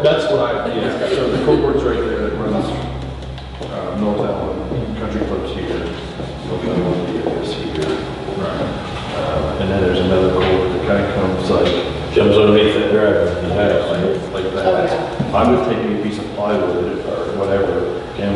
That's what I, Yeah, so the cohort's right there that runs North Allen Country Club's here, North Allen is here. right. And then there's another cohort that kind of comes like, Jumps underneath that driveway. like that. I would take a piece of plywood or whatever and.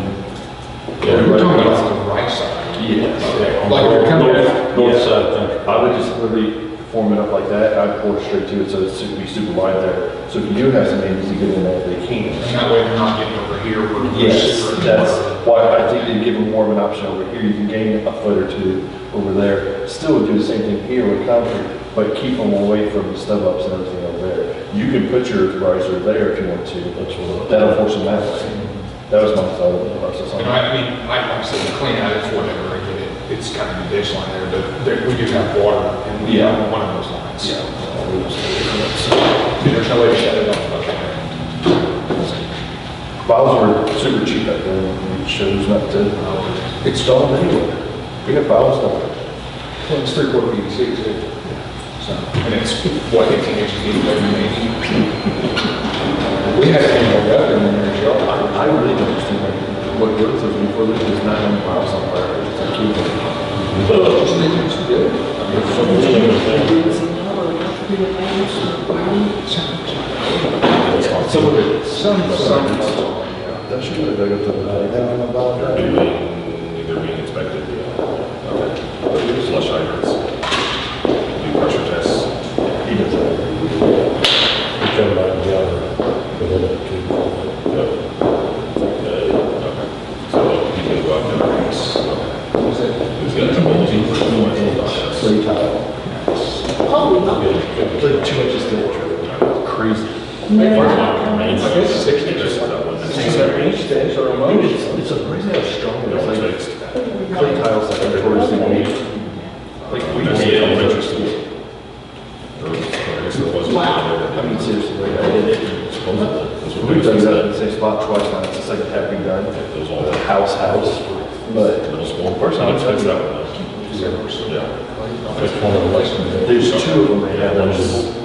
We're talking about the right side. Yes. Like you're coming in. North side of Country. I would just literally form it up like that. I'd pour it straight to it so it's be super wide there. So if you do have some neighbors to get in there, they can. And that way they're not getting over here. Where Yes, that's why I think they give them more of an option over here. You can gain a foot or two over there. Still would do the same thing here with concrete, but keep them away from the stub ups and everything over there. You can put your riser there if you want to. That'll force them that way. That was my thought of the process. And I mean, like I said, the clean out, it's whatever, I get it. It's kind of a ditch line there, but we do have water and we have one of those lines. Yeah. There's no way to shut it off. Okay. Valves were super cheap back then. We chose not to install them anyway. We have valves now. Well, it's 3/4 PVC too. So, and it's what, 18 inches deep, maybe. We had it in the gut and then there's your. I really don't understand what growth is before this is not having valves on fire. It's like keep it. Just need to do it. I mean, it's so much. Some of it. Some. That should have dug up the. Either being inspected, flush hydrants, do pressure tests. He does that. We come back together. Okay. So he's gonna go out there and race. He's got some old teeth. Clay tile. Like 2 inches thick. Crazy. I guess 6 inches. 7 inch thick or a It's surprising how strong it is. Like clay tiles that are towards the knee. Like we can see it. Wow. I mean, seriously, like I did it. We've done that in the same spot twice now. It's just like a happy done. Those all The house. But middle school person, I'm expecting that one. Yeah. there's 2 of them they have.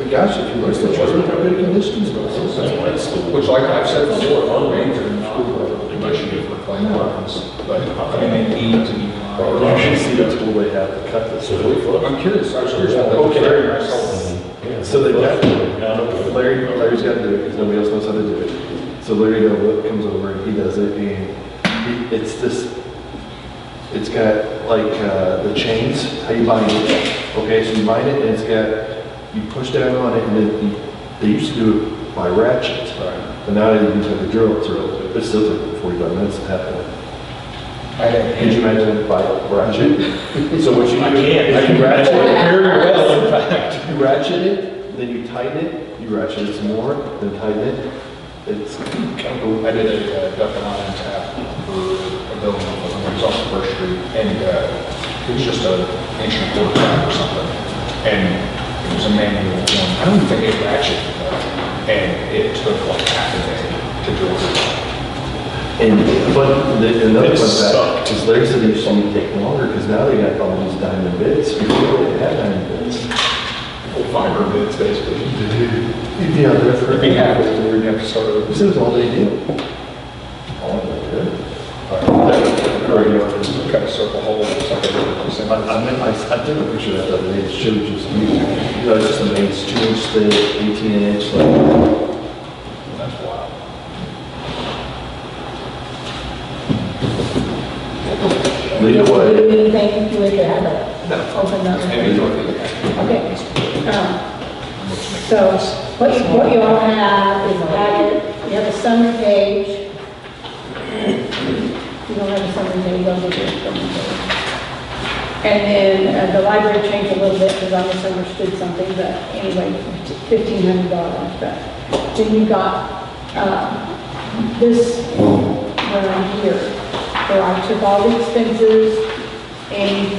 Gosh, if you look at the children, how good conditions. Which, like I've said before, our mains are not much good for clay lines, but I mean, they need to be. You should see the tool they have to cut this. I'm curious, I was curious about that. Okay. I saw So they've got, Larry's got to do it because nobody else knows how to do it. So Larry comes over and he does it and it's got like the chains, how you bind it. Okay, so you bind it and it's got, you push down on it and then they used to do it by ratchets. But now they can take the drill through it. It still took 45 minutes to happen. Could you imagine it by ratchet? So what you do is you ratchet it very well, in fact. You ratchet it, then you tighten it, you ratchet it some more, then tighten it. It's kind of cool. I did a duct and iron tap for a building it was off the First Street, and it was just an inch and a quarter tap or something. And it was a manual one. I don't even think it ratcheted, and it took like half a day to drill it. But another It fun fact sucked. is Larry said they used to take longer because now they got all these diamond bits. Before they had diamond bits. Full fiber bits, basically. You'd be out there for. It'd be half as we'd have to start over. This is all they do. Oh, good. Cut a circle hole or something. I took a picture of that the other day. It showed just you know, it's just a main 2 inch thick, 18 inch. Like, That's wild. lead away. Do anything with it, I don't open up. Okay. So what you all have is a packet, you have a summary page. You don't have a summary page, I'll give you a summary page. And then the library changed a little bit because I misunderstood something, but anyway, $1,500. But then you got this around here, where I took all the expenses, and you've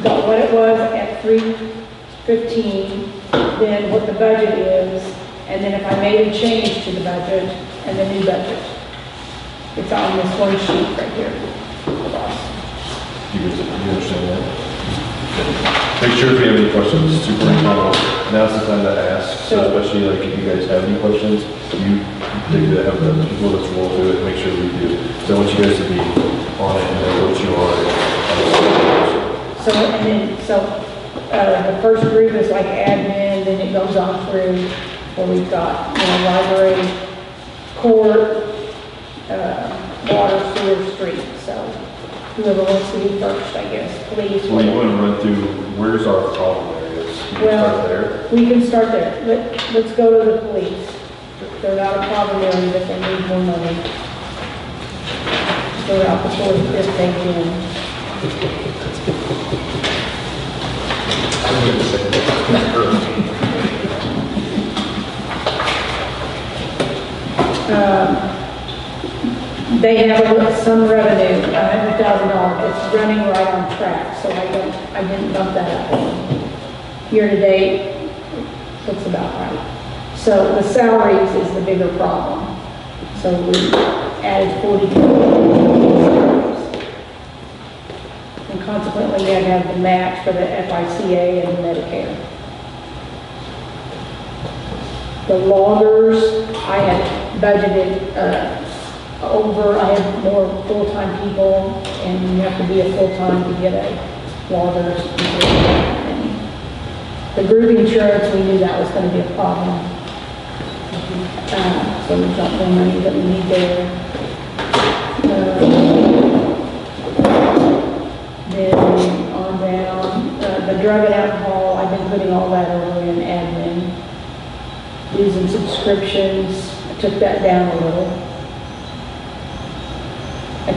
got what it was at $315, then what the budget is, and then if I made a change to the budget and the new budget. It's on this one sheet right here. You understand that? Make sure if you have any questions, superintendent, now's the time to ask, so Sure. especially like if you guys have any questions, you dig to have the people that's roll through it, make sure we do. So I want you guys to be on it and know what you are. So, and then, the first group is like admin, then it goes on through where we've got, library, court, water, sewer, street, so whoever wants to be first, I guess, please. Well, you want to run through, where's our problem areas? You can start there. We can start there. Let's go to the police. They're not a problem area, but they need more money. They're out before this page in. They have some revenue, $100,000. It's running right on track, so I didn't bump that up. Year to date, looks about right. So the salaries is the bigger problem. So we added 40 salaries. And consequently, we had to have the match for the FICA and the Medicare. The loggers, I had budgeted, I have more full-time people, and you have to be a full-time to get a logger. The group insurance, we knew that was going to be a problem. So we've got the money that we need there. Then on down, the drug and alcohol, I've been putting all that over in admin. Dues and subscriptions, I took that down a little. I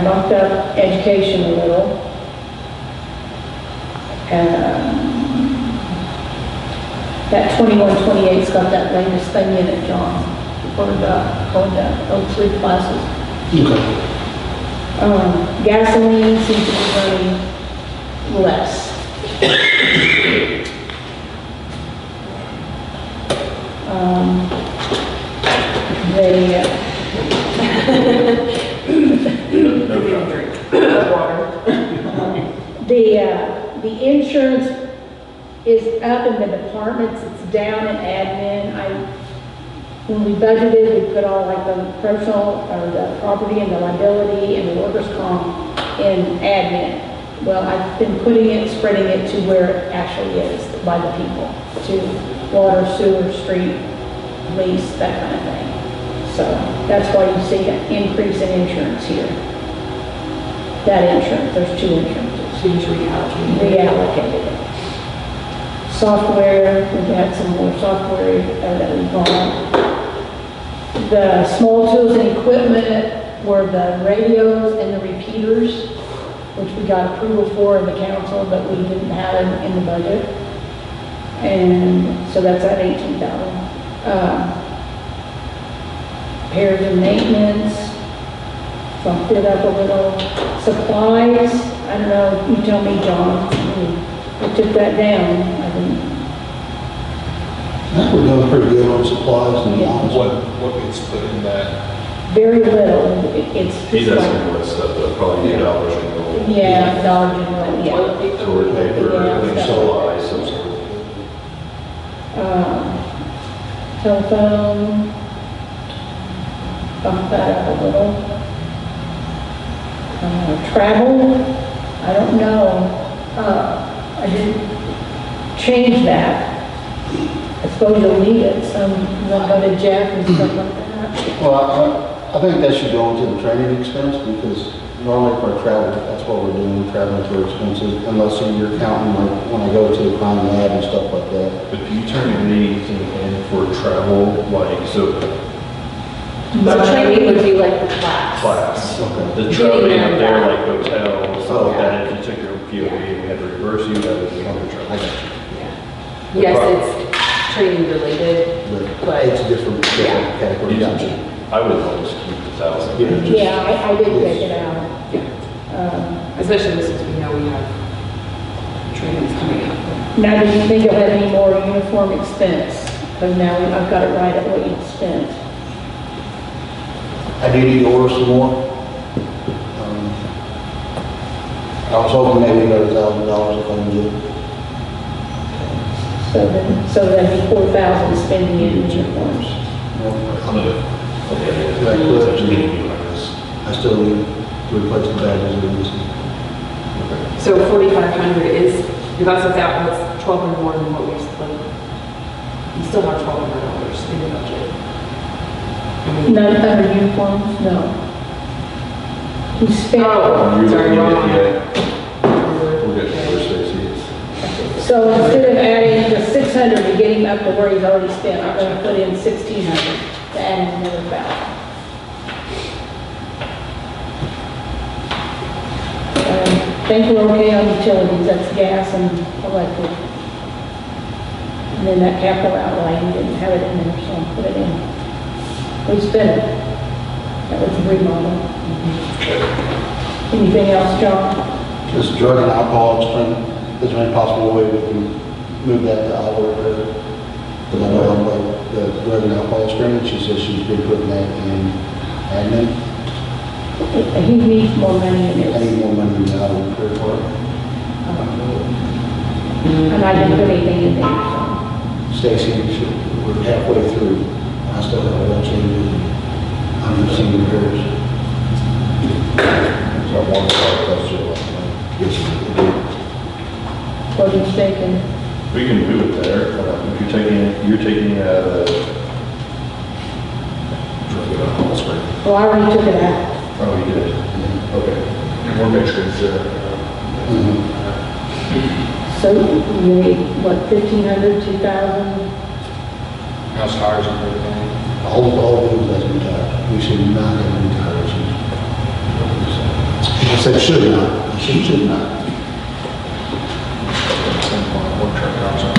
bumped up education a little. That 2128's got that latest thing in it, John, for the 03 classes. Okay. Gasoline seems to be running less. The insurance is up in the departments, it's down in admin. When we budgeted, we put all like the personal, or the property and the liability and the workers' comp in admin. Well, I've been spreading it to where it actually is, by the people, to water, sewer, street, police, that kind of thing. So that's why you see an increase in insurance here. That insurance, there's two insurances. So you reallocated it. Software, we've had some more software that we bought. The small tools and equipment were the radios and the repeaters, which we got approval for in the council, but we didn't have it in the budget. And so that's at $18,000. Repairs and maintenance, bumped it up a little. Supplies, I don't know, you tell me, John. I took that down. I think we're doing pretty good on supplies and honest. What gets put in that? Very little. It's He's just asking like, what stuff, though, probably $8 and gold. yeah, dollars and oil, yeah. Toilet paper, Yeah, everything, stuff supplies, some sort of. Telephone, bump that up a little. Travel, I don't know. I didn't change that. I suppose you'll need it, some, you'll go to Jeff and stuff like that. Well, I think that should go into the training expense, because normally for travel, that's what we're doing, traveling for expenses, unless you're counting like when I go to the crime lab and stuff like that. But do you turn anything in for travel, like, so So training would be like the class. class? Okay. The traveling up there, like hotels, stuff like that, if you took your POV and we had to reverse you, that would be on the travel. I got you. Yes, it's training related, But it's a different category. I would always keep the 1,000. Yeah, I did take it out. especially since we know we have trainings coming up. Now, do you think you'll have any more uniform expense? Because now I've got it right at what you spent. I do need to order some more. I I was hoping maybe another $1,000 if I can get it. So that'd be 4,000 spending in uniforms. I still need to replace the badges and everything. So 4,500 is, that's without, that's 1,200 more than what we like. You still have $1,200 in the budget. I mean- None other uniforms, no. He spent, Oh, sorry, wrong one. We'll get to first Stacy's. so instead of adding the 600 to get him up to where he's already spent, I'm gonna put in 1,600 to add another 1,000. I think we're okay on utilities, that's gas and electric. And then that capital outlay, we didn't have it in there, so I'll put it in. We spent it. That was the remodel. Anything else, John? Just drug and alcohol, is there any possible way we can move that to our, because I know the drug and alcohol screening, she says she's been putting that in admin. He needs more money in I it. need more money in the auto repair department. And I didn't put anything in there, so. Stacy, we're halfway through. I still have oil changes. I'm just seeing repairs. So one part, that's just like, Yes, What are you thinking? we can do it there. If you're taking it out of the, Well, I already took it out. oh, you did. Okay. And we're basically zero. So you need, what, 1,500, 2,000? House tires and everything. all vehicles that's retired. We should not have retired issues. I said should not. I said should not. Work truck drives on.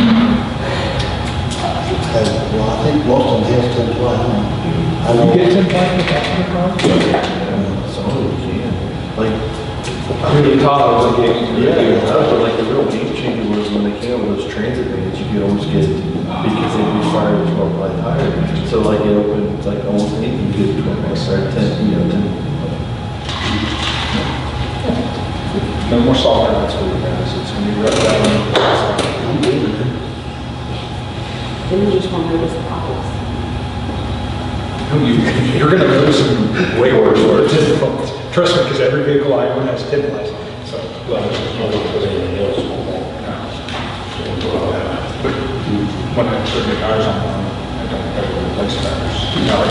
Well, I think most of them have 10, 12. I know. You get 10 plaque with that kind of car? Some of them can. Like, I mean, yeah, but like the real game changer was when they came up with those transit vans, you could almost get, because they'd be fired with 12 by tire. So like it opened, like almost anything, you get 12 by tire, 10, you know, 10. No more software, that's what it is. It's going to be right down. Then you just won't notice the problems. You're going to notice them way worse. Trust me, because every vehicle I own has 10 license. So, Well, there's no put anything else on that. when I put the tires on one, I don't ever replace tires. Now,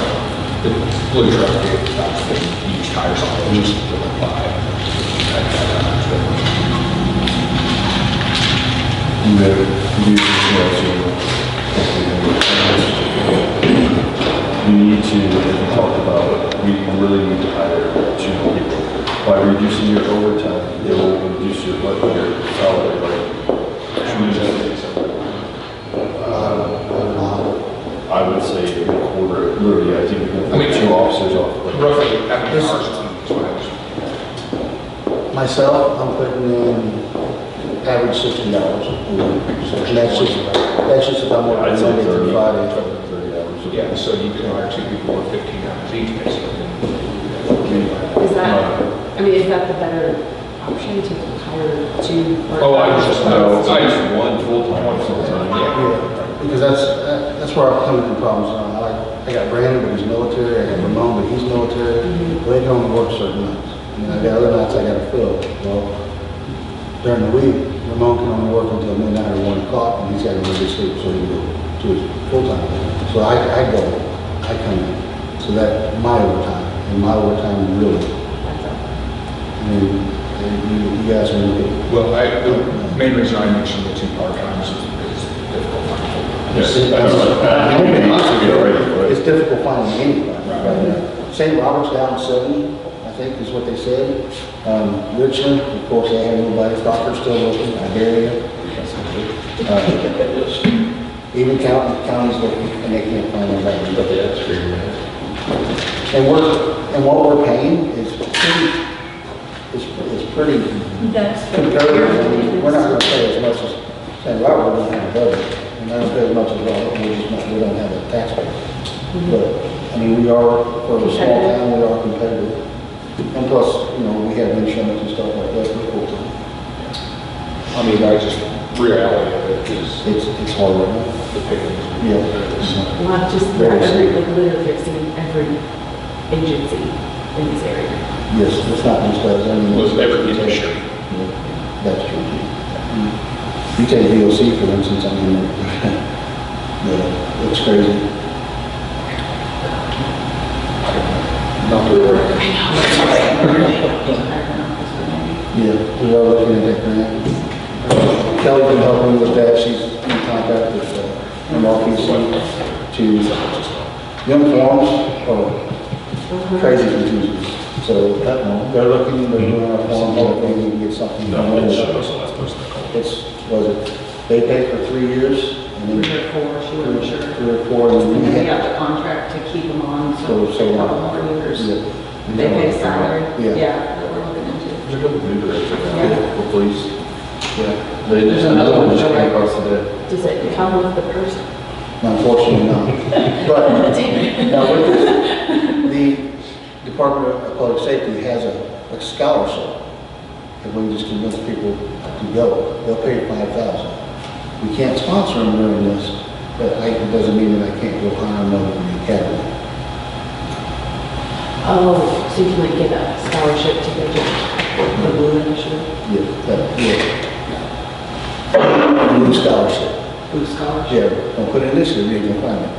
the blue truck, that's the used tires on it, just to apply. You have, you need to, as we talked about, we really need to hire 2 people. By reducing your overtime, it will reduce your salary, right? I would say a quarter, literally, I think we'll put 2 officers off. Roughly, how many hours is what I was. Myself, I'm putting in average $60 a week. And that's just if I'm I'd working say Monday through 30 Friday. 30 hours. Yeah, so you can hire 2 people at 15 hours each, basically. Is that, I mean, is that the better option to hire 2? Oh, I was just, No, I it's just, one full-time full-time. yeah. Yeah, because that's where I'm coming from problems now. I got Brandon, but he's military, I got Ramon, but he's military. They can only work certain nights. And I got other nights I gotta fill. Well, during the week, Ramon can only work until midnight or 1 o'clock, and he's gotta go to sleep so he can go to his full-time. So I come in. So that, my overtime, and my overtime really, I mean, you guys are looking. Well, the main reason I mentioned the 2 part-times is difficult. Yes. It's difficult finding anybody right now. St. Robert's down 70, I think is what they said. Richland, of course, they have nobody. Proctor's still looking. Iberia. Even counties looking, and they can't find anybody. But that's pretty bad. And what we're paying is pretty That's comparative. I mean, we're not gonna pay as much as St. Robert, we don't have a budget. We're not gonna pay as much as well, we don't have a tax base. But, I mean, we are, for a small town, we are competitive. And plus, you know, we have insurance and stuff like that, we're full time. I mean, I just, reality of it is It's hard right now. the pickings. Yeah. Not just, Very every, steep. like literally fixing every agency in this area. Yes, it's not just us, I mean. Was every industry. Yeah, that's true. You take VOC for instance, I mean, yeah, it's crazy. Not the right. Yeah, we are looking at that grant. Kelly's been helping with that, she's in contact with MRPC to, uniforms are crazy confusing. So, they're looking, they're doing our forms, hoping we can get something. No, it's the last person I called. It's, was it, they pay for 3 years, and Three then or four, she wasn't sure. 3 or 4, and And then they we got the contract to keep them on, so So a couple more years. Yeah. They pay salary, Yeah. that we're looking into. There's a couple new directors Yeah. now, the police. Yeah. They just, another one just came across the desk. Does it come with the person? Unfortunately not. But, now with this, the Department of Public Safety has a scholarship. If we just convince people to go, they'll pay $5,000. We can't sponsor them during this, but it doesn't mean that I can't go hire them over in the academy. Oh, so you can like get a scholarship to go to the Blue Initiative? Blue scholarship. Blue Scholarship? Yeah, don't put it in this year, you're gonna find it.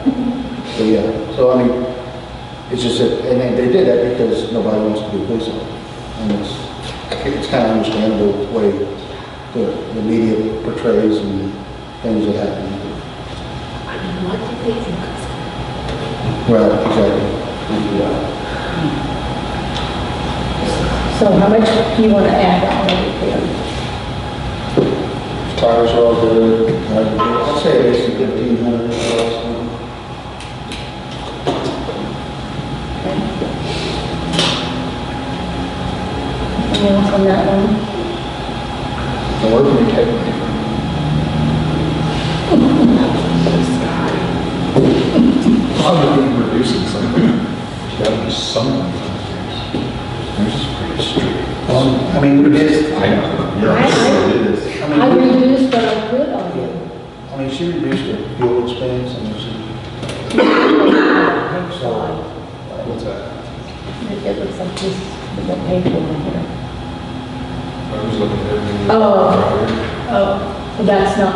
So, yeah, so I mean, it's just that, and they did that because nobody wants to be a police officer. And it's kind of understandable the way the media portrays and things that happen. I mean, what did they think of us? Right, exactly. Yeah. So how much do you want to add on it? Tires are all good. I'll say basically 1,500. Anything else on that one? And where can we take money from? Probably reducing something. There's got to be something. There's just pretty strict. I mean, we did, I know. I reduced what I could on it. I mean, she reduced her fuel expense and she, What's that? It looks like this, the paper in here. I was looking at everything. Oh, that's not,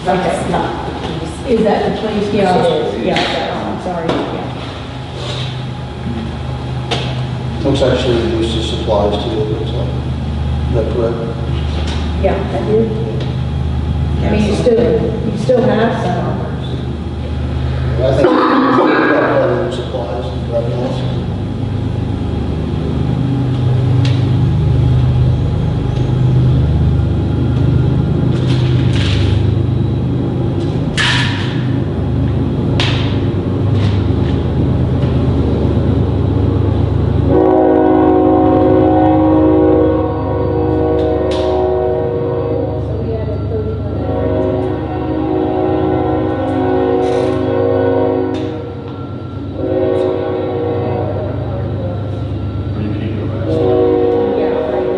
That's okay, not the case. is that the place? Yeah, it is, yeah, I'm sorry, yeah. looks like she reduced the supplies too, it looks like. Is that correct? Yeah, I did. I mean, you still have some. I think we got other supplies and everything else. So we added 31. Yeah, right.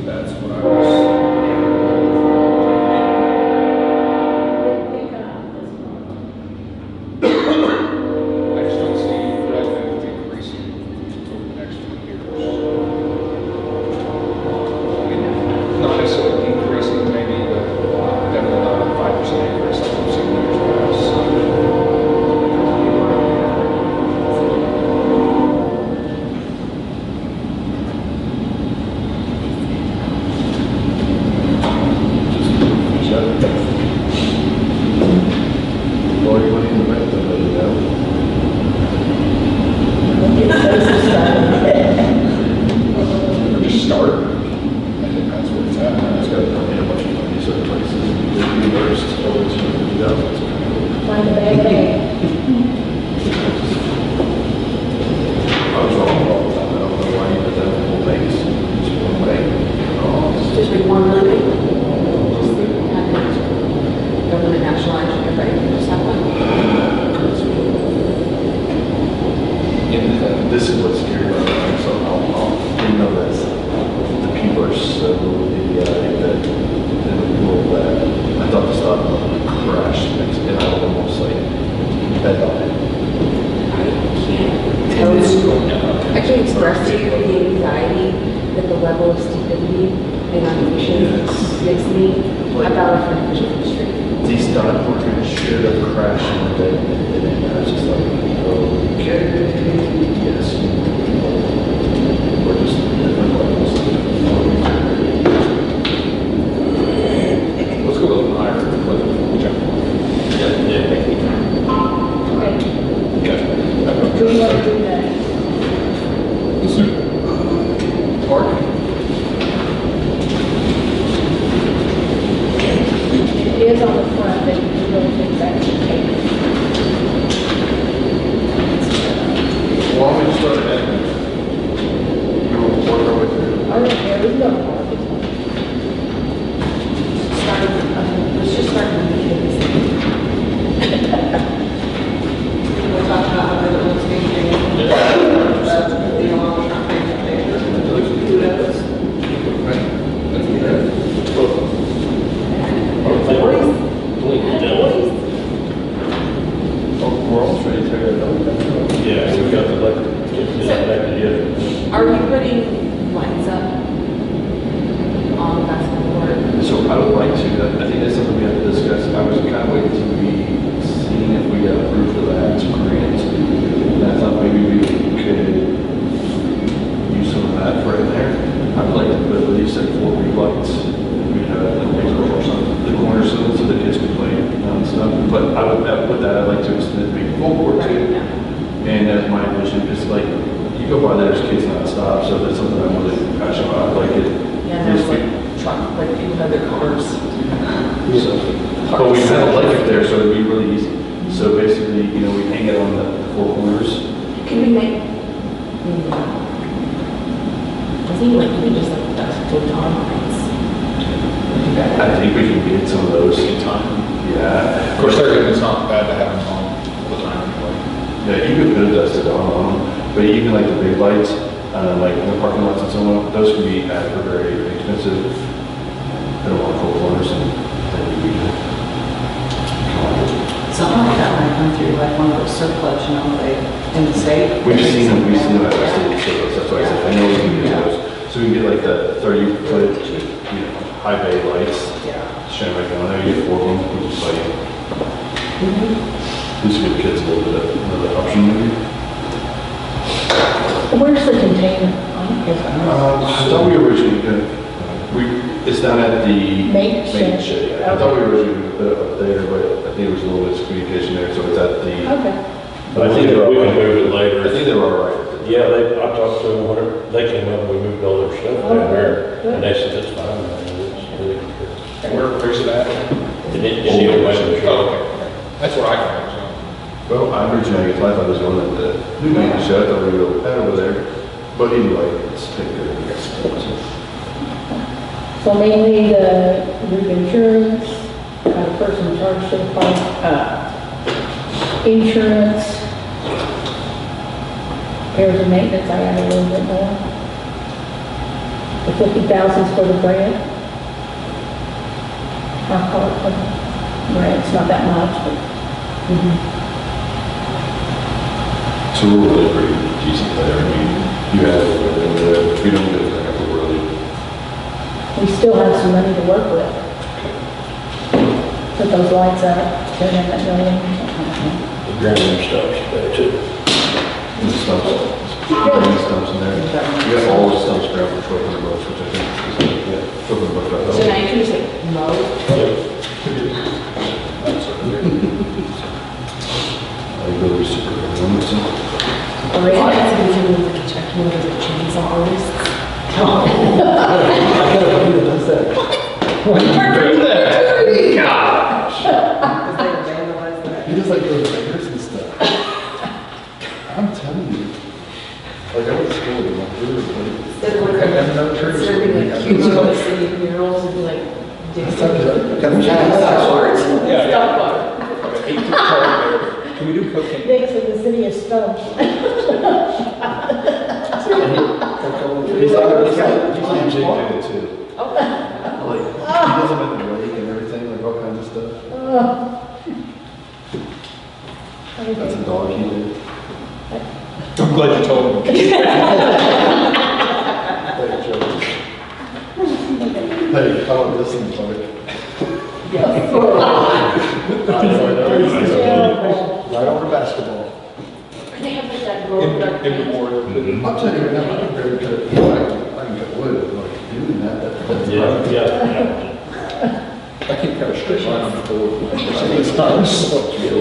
That's what I was. I just don't see revenue increasing over the next few years. I mean, not necessarily decreasing, maybe, but definitely not a 5% increase like we've seen in years past. Lori, what do you think of that? Or just start. I think that's where it's at. It's got a bunch of money, certain places, reimbursed, always, you know, it's kind of. Find so I thought the stock market crashed, and I was almost like, bet on it. I can't express to you the anxiety that the level of stupidity and automation makes me about our financial industry. These stock market should have crashed in the day, and I was just like, okay, yes. We're just different levels. Let's go a little higher. Okay. Do you want to do that? Parking. It is on the front, but you can really think that should take it. Why don't we just start at that? You want to work our way through? I don't care, we can go to park. Let's just start with the kids. We'll talk about how the old state thing. You know, I'm not paying attention. Kudos. We're almost ready to tear it down. Yeah, we got the electric, just back together. Are you putting lights up on the basketball court? So I would like to, I think that's something we have to discuss. I was kind of waiting to be seeing if we got approved for that grant. And I thought maybe we could use some of that right there. I would like to put at least like 4 big lights. We have the corner so the kids can play and stuff. But I would, with that, I'd like to extend it to be full court too. And that's my vision, it's like, you go by there, there's kids nonstop, so if it's something I'm really passionate about, I'd like it. Yeah, there's like truck, like people have their cars. So, but we have electric there, so it'd be really easy. So basically, you know, we hang it on the 4 corners. Can we make, I think like we just like that photon lights. I think we can get some of those. In time. Yeah. Of course, it's not bad to have them on all the time anyway. Yeah, you could put a dusted on them, but even like the big lights, like the parking lots and so on, those can be after very expensive. They don't want 4 corners and they would be good. Something like that might come through, like one of those surplus, you know, like in the state. We've seen them at the state shows, that's why I said, I know we can get those. So we can get like the 30-foot, you know, high bay lights, Yeah. shine right down there, you get 4 of them, which is like, this give kids a little bit of another option maybe. Where's the container? I thought we originally could, it's down at the Maintenance shed. maintenance shed, yeah. I thought we originally could put it up there, but I think there was a little bit of communication there, so it's at the, Okay. But I think we can move it later. I think they were all right. Yeah, I talked to them, whenever they came up, we moved all their stuff down there, and they said, it's fine, man. Where's it at? In the old man Oh, shop. okay. That's what I thought, so. Well, I originally, I thought it was one at the new maintenance shed, I thought we were had over there, but anyway, let's take care of this. So mainly the group insurance, person charged to the park, insurance, repairs and maintenance, I added a little bit more. The 50,000 is for the grant. I'll call it for the grant, it's not that much, but. So we're really pretty decent there, I mean, you have, if we don't get it, we're really, We still have some money to work with. Put those lights up, turn in that building. The ground stops there too. the stumps, the stumps in there. You got all the stumps ground for 1,200 bucks, which I think is, yeah, 1,200 bucks right So now. now you can just like mow. I go to super good one, so. Or is that to be doing like a check, you know, the chainsaw artists? I got a buddy that does that. Why did you do that? Gosh. Because they vandalized that. He does like those bears and stuff. I'm telling you. Like I went to school with him, like we were like. Instead of like, serving like cute little city murals, it'd be like Dixon. Yeah, Stop water. Okay, 8 feet tall there. Can we do cocaine? Dixon, the city of Stubbs. He's like, he's like, he's like Jake did it too. Like, he does them at the lake and everything, like all kinds of stuff. That's a dog he did. I'm glad you told me. Hey, how about this in park? Right over basketball. They have like that In memorial. I'll tell you right now, I'm very good. I can cut wood, like doing that's. Yeah. I can't cut a straight line on the board. It's not so I can't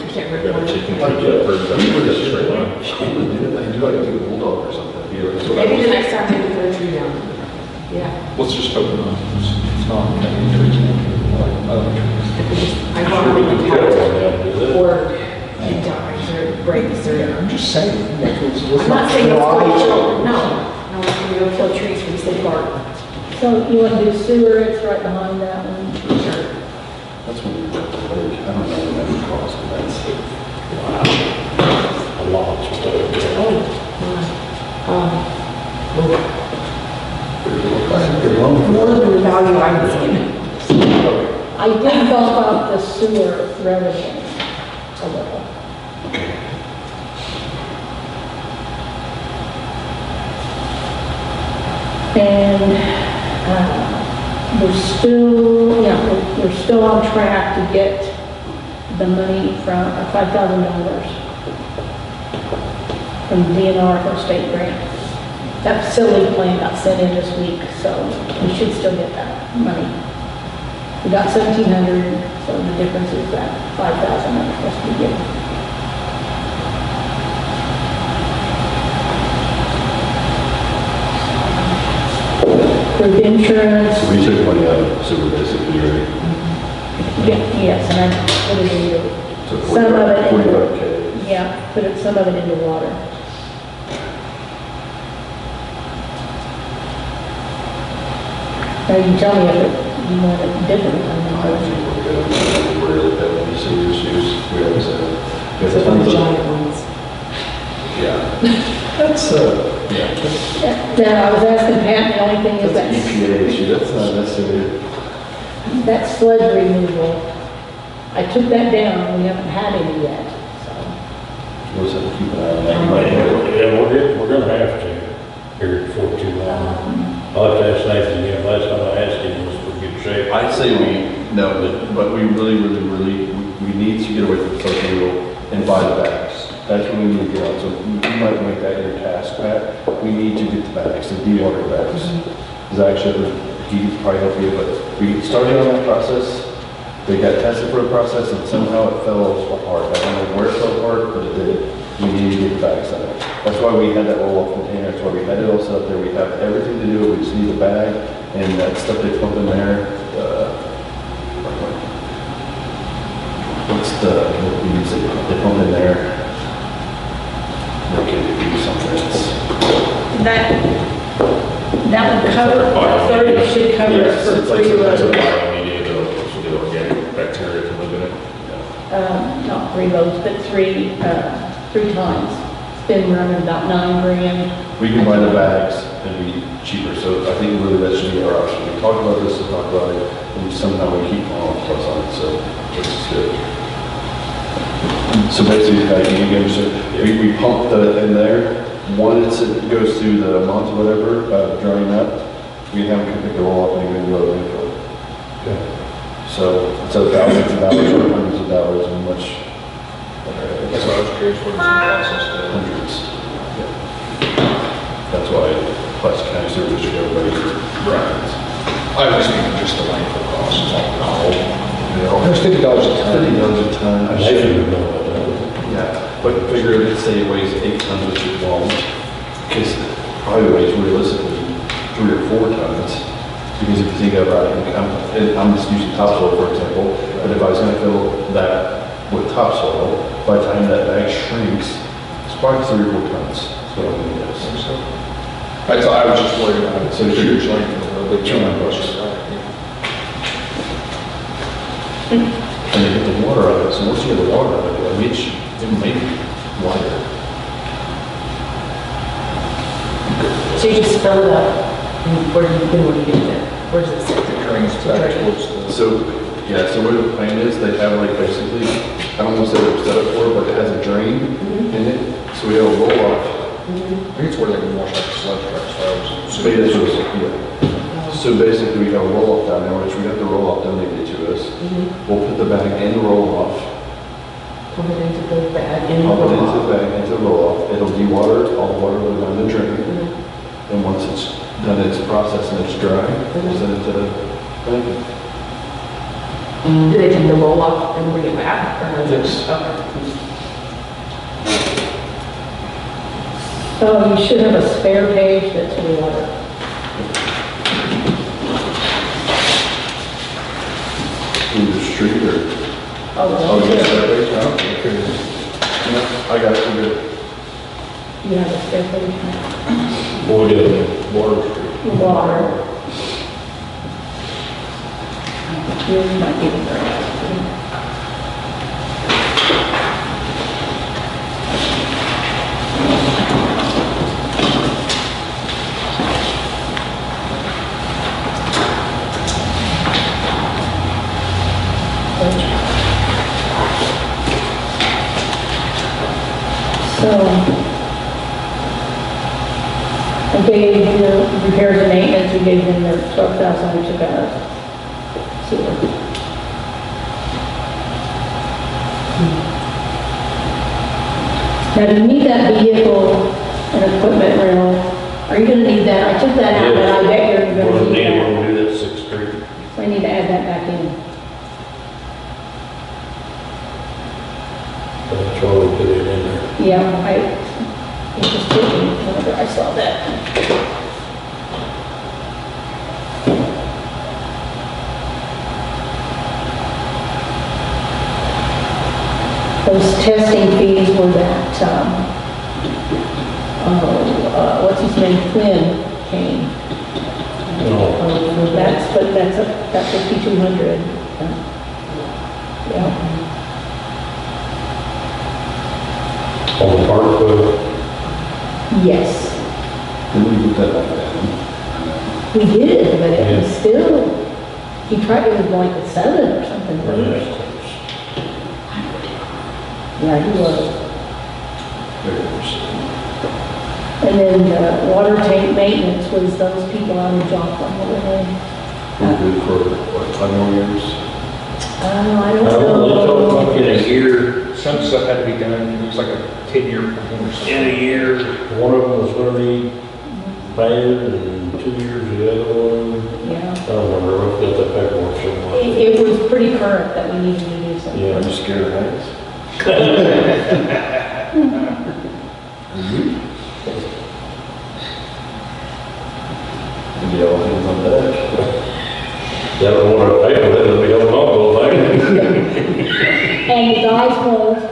Got a remember. chicken, we got birds, I'm gonna get straight line. They do like a big bulldog or something. Maybe the next time they can put a tree down. Yeah. Let's just hope it's not cutting trees. Like other trees. I Sure, we could cut one down, do that. Or it dies or breaks or. I'm just saying. Like, I'm not saying it's going to kill, no, it's going to go kill trees for the city park. So you want to do sewer, it's right behind that one. Sure. That's what we did. I don't know what that cost, but that's. A lot of stuff. More than the value I was in. I did bump up the sewer revenue a little. And we're still on track to get the money from $5,000 from DNR for state grant. That facility plan got sent in this week, so we should still get that money. We got 1,700, so the difference is that 5,000 that we're supposed to be getting. For the insurance, We took money out of sewer basically, right? yes, and I put it into, So some of it into, 45K. yeah, put it, some of it into water. Now you tell me if you want it different. I think we're good. We're really bad when you see issues. We always have. We have So tons the of- giant ones. Yeah. That's, yeah. Now, I was asking Pat, the only thing is That's an that, EPA issue. That's not necessarily. that sludge removal, I took that down, we haven't had any yet, so. We'll just have to keep an eye on that. You might have it. Yeah, we're gonna have to, here before too long. I'll have to ask Nathan again, last time I asked him, was for good shape. I'd say but we really, we need to get away from social rule and buy the bags. That's what we need to get on. So you might make that your task, Pat. We need to get the bags, the dewater bags. Zach should, he could probably help you, but we started on that process. They got tested for a process and somehow it fell apart. I don't know where it fell apart, but it did. We need to get the bags on it. That's why we had that roll-off container. That's why we had it all set up there. We have everything to do. We just need the bag and that stuff they pump in there. What's what we use it? They pump in there. They can do something else. That would cover, that 30 should cover us Yes, for it's like 3 some kind of loads. biomediated, so the organic bacteria can live in it. Not 3 loads, but 3 times. It's been running about $9,000. We can buy the bags and be cheaper, so I think really that should be our option. We talked about this and talked about it, and somehow we keep on plus on it, so it's good. So basically, you get, so we pump in there, once it goes through the month or whatever, drying up, we have them pick the roll up and even go to landfill. Okay. So it's thousands of dollars or hundreds of dollars and much. That's what I was curious what is the process to. Hundreds. Yeah. That's why Plastic County Sewer District, everybody. Right. I was thinking just the landfill cost is all. Yeah. It's $50 a ton. $50 a ton. I Nathan should, would know about that. yeah, but figure let's say it weighs 8 tons, which it won't. Because it probably weighs realistically 3 or 4 tons. Because if you think about it, I'm just using topsoil for example, but if I was gonna fill that with topsoil, by the time that bag shrinks, it's probably 3 or 4 tons. That's what I'm gonna guess. I thought, I was just worried about it. So So it's huge huge. landfill, a big chunk of bushes. And they get the water out of it, so once you get the water out of it, it may be wider. So you just fill it up, and what do you do with it? Where does it say? It drains back towards the, So, yeah, so what the plan is, they have like basically, I don't want to say they're set up for it, but it has a drain in it. So we have a roll off. I think it's where they can wash out the sludge trucks. So yeah, so basically we have a roll off down there, which we have the roll off donated to us. We'll put the bag in the roll off, Put it into the bag and pump it roll into the off. bag, into the roll off. It'll dewater, all the water will go down the drain. And once it's done its process and it's dry, we'll send it to the bank. Do they take the roll off and bring it back? Or is it- Yes. Okay. So you should have a spare page that's for water. In the street or? Oh, yes, yeah. that way, I got it, we're good. You have a spare page. Boy, Water Street. Water. You might be the So, I gave the repairs and maintenance, we gave them their 12,000, we took out of sewer. Now, do you need that vehicle and equipment rental? Are you gonna need that? I took that out, but I bet you're Well, gonna need then that. we'll do that 6th Street. So I need to add that back in. That's why we put it in there. Yeah, it just hit me whenever I saw that. Those testing fees were that, what's his name, Quinn came. No. That's 5,200. Yeah, On the park, yes, Didn't we put that back down? we did, but it was Yeah. still, he tried, it was like a 7 or something. Yeah, he was. And then water tank maintenance was those people out of Joplin, what were they? We're good for, what, 5 more years? I don't they know. talk like in a year, some stuff had to be done, it was like a 10-year plan or something. in a year, one of them was gonna be banned and 2 years the other one. Yeah, I don't remember, I've got that paperwork somewhere. it was pretty current that we needed to do something. Yeah. Are you scared of heights? Maybe all hands on deck. That don't want to pay for it, it'll be holding on to the thing. And the guys closed.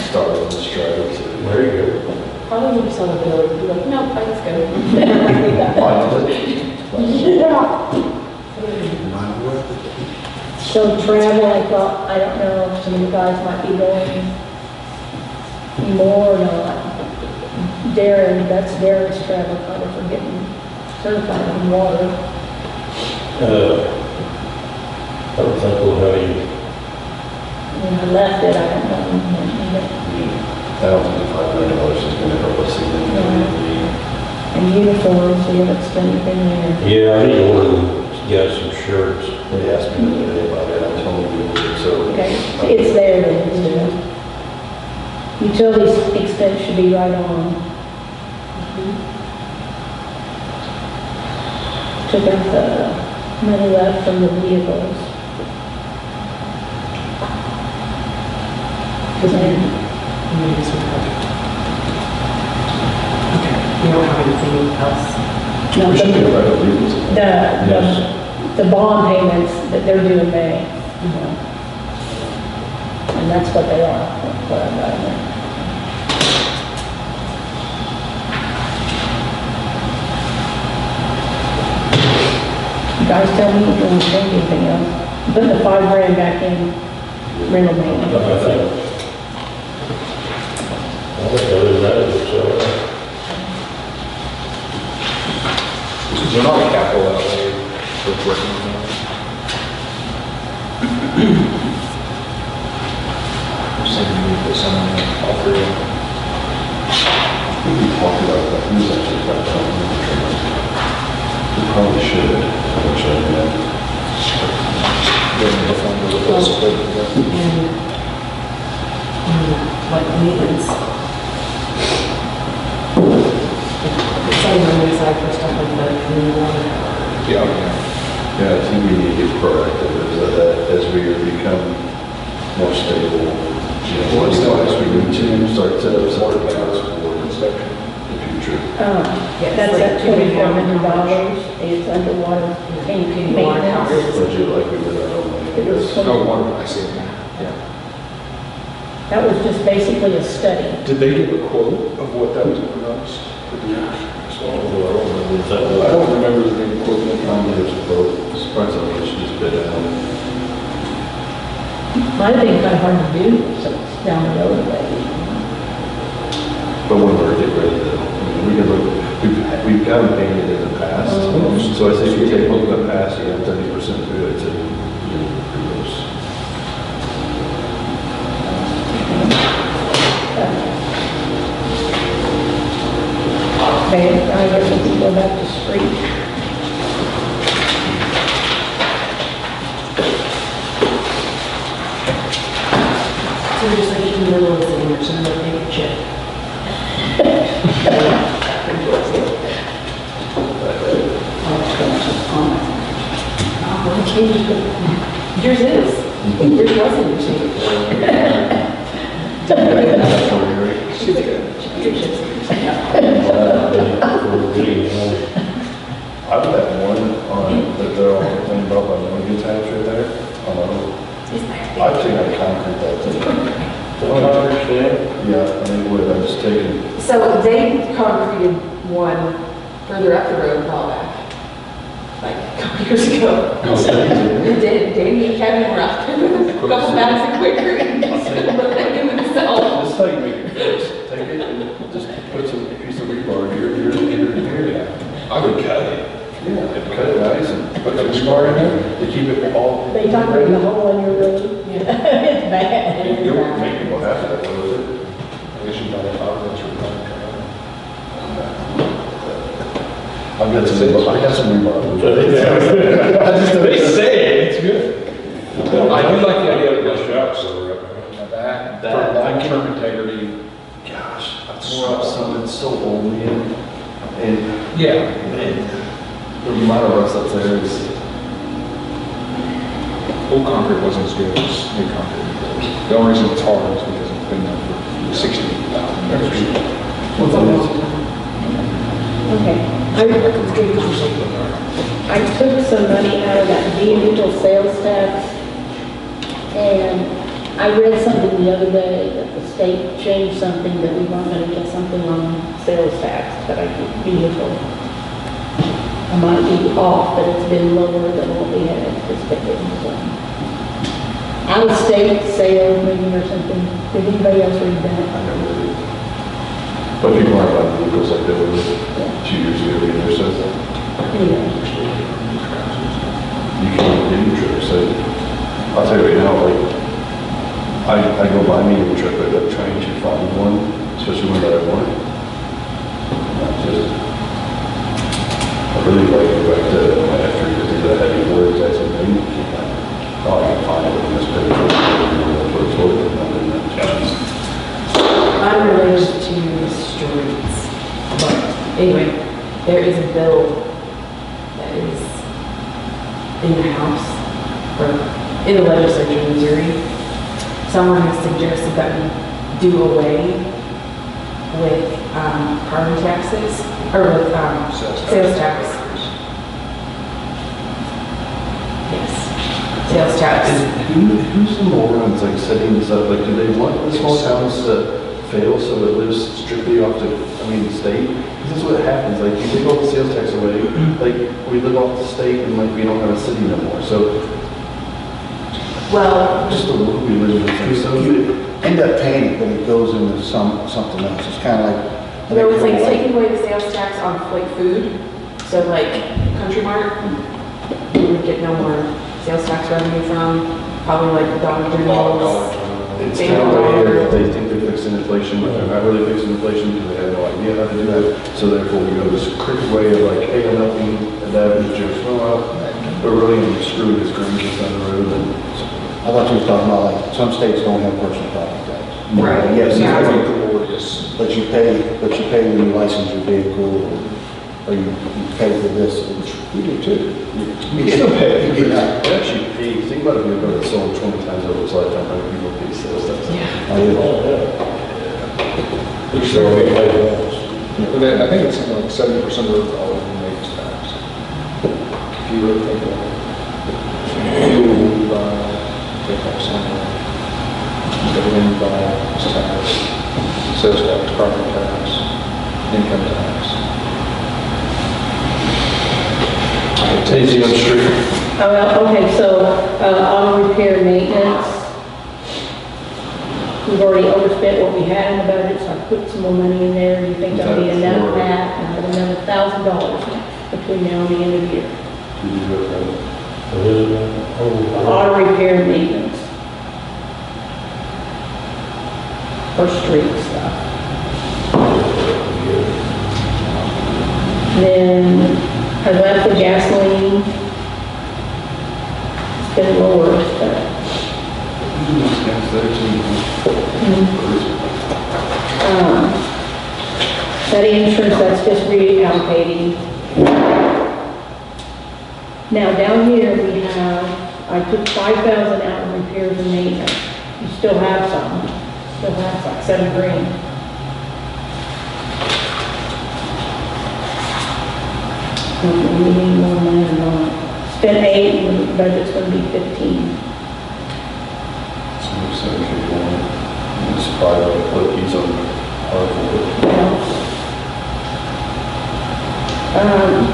Start with this driveway. There you go. Probably when you saw the bill, you'd be like, no, thanks, go. So travel, I thought, I don't know if some of you guys might be going anymore or not. Darren, that's Darren's travel kind of for getting certified in water. I don't think we'll have any, When I left it, I don't know. I don't think $5 million is going to help us significantly. And uniforms, we haven't spent anything there. yeah, I need to order guys some shirts. They asked me the other day about it, I told them we would, so. Okay, it's there then, utilities expense should be right on. Took out the money left from the vehicles. Maybe this would help. Okay, we don't have anything else. No, We should be the, right at least. the bond payments that they're due in May. And that's what they are, what I've got in there. You guys tell me if you want to change anything else. Put the $5,000 back in rental maintenance. I think other They're not a capital outlay for working on that. I'm saying we put some on there, all three of them. We talked about that, we was actually talking about that. We probably should, actually, yeah. Then the fund will replace it, but, Like maintenance. It's on the side for stuff like that, and then water. yeah, yeah. Yeah, I think we need to get proactive as we become more stable. You know, what's the last we need to start to water plants for inspection in the future. That's at $2,400, it's underwater tank Water maintenance. towers. Budget like we did our own, I It was guess. No water, I see it now, yeah. That was just basically a study. Did they give a quote of what that was going to cost? I I don't remember the big quote. There's a quote, surprisingly, it's just bid out. Might have been kind of hard to do, so it's down the road a ways. But when we're getting ready to, I mean, we can look, we've gotten painted in the past. So I say if you take a look at the past, you have 30% through it to, you know, pretty close. Okay, I guess we can go back to street. So we're just like eating little and sitting there, some little big chip. Well, I changed it. Yours is. Yours wasn't your change. Your chips. I've got one on, that they're all complaining about, by one good times right there, on I've taken out concrete that thing. Yeah, I think would, I just taken, So they concreted one further up the road a while back, like a couple years ago. They did, Danny and Kevin were out there with a couple bags of quicker and looking at him himself. this is how you make it fix. Take it and just put some piece of rebar here. I would cut it. Yeah, and cut it nice and put some rebar in there to keep it all. They talk about the hole in your road. It's bad. You don't make people happy that way, is it? I guess you buy that power that's required. I got some rebar. They say it, it's good. I do like the idea of the straps that were up in the back. That- For long-term integrity. Gosh, I tore up some, it's so old, man. And, Yeah. man, the amount of rust up there is, Old concrete wasn't as good as new concrete. The only reason it's hard is because it's been there for 60,000 years. what's on this? Okay. I took some money out of that vehicle sales tax, and I read something the other day that the state changed something that we weren't gonna get something on sales tax, but I think vehicle. I might be off, but it's been lower than what we had anticipated, so. Out of state sale maybe or something. Did anybody else read I that? never really. But people aren't buying vehicles like they were 2 years ago either, so Anyway. you can't get a truck, so I'll tell you right now, like, I go buy me a truck, but I'm trying to find one, especially one that I want. I really like to go back to my factory because these are heavy words, I said, maybe you can't. Oh, I can find it in this page. That's what it's worth, and I'm in that. Unrelated to the streets, but anyway, there is a bill that is in the House, or in the legislature in Missouri. Someone has suggested that we do away with carbon taxes, or with sales tax. Yes, sales tax. Who's the morons like setting this up? Like, do they want the small towns to fail so it lives strictly off the state? Because that's what happens. Like, you take all the sales tax away, like, we live off the state and like, we don't have a city no more. So, Well, just the world we live in. So, You end up paying it, but it goes into something else. It's kind of like. there was like taking away the sales tax on like food. So like Country Mart, we would get no more sales tax revenue from, probably like the Dollar General. It's kind of weird, they think they're fixing inflation, but they're not really fixing inflation because they have no idea how to do that. So therefore, we go this crooked way of like, hey, I'm helping and that is just, well, we're really screwing this green just down the road. And I thought you were talking about like, some states don't have personal property tax. Right. Yes, Yeah. but you pay when you license your vehicle, or you pay for this, which we do too. you still pay. Yeah. Actually, hey, think about if you go to sold 20 times over its lifetime, how many people pay sales tax? Yeah. Oh, yeah. Which there will be once. But then, I think it's something like 70% of all of them make tax. If you really think about it. You buy, take off something. Everything you buy is tax, sales tax, property tax, income tax. Easy on the street. Oh, well, okay, so, auto repair maintenance. We've already overspent what we had in the budget, so I put some more money in there. Do you think that'll be enough for that? And another $1,000 between now and the end of the year. Auto repair maintenance. For street stuff. Then I left the gasoline. It's been lower, but. That insurance, that's just reallocating. Now, down here, we have, I took 5,000 out of repairs and maintenance. You still have some, like $7,000. We need more money than that. Spent 8, and the budget's gonna be 15. So we're 751. It's probably like cookies on our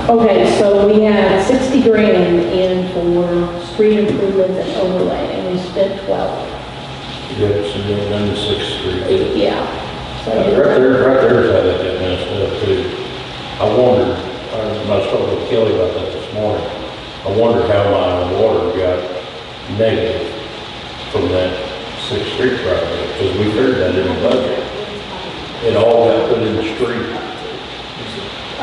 Okay, so we had 60 grand in for street improvements and overlay, and we spent 12. Yep, so you're down to 6th Street. Yeah. So Right there's how they got messed up too. I wondered, I was talking with Kelly about that this morning. I wondered how my water got negative from that 6th Street project, because we figured that in the budget. It all got put in the street.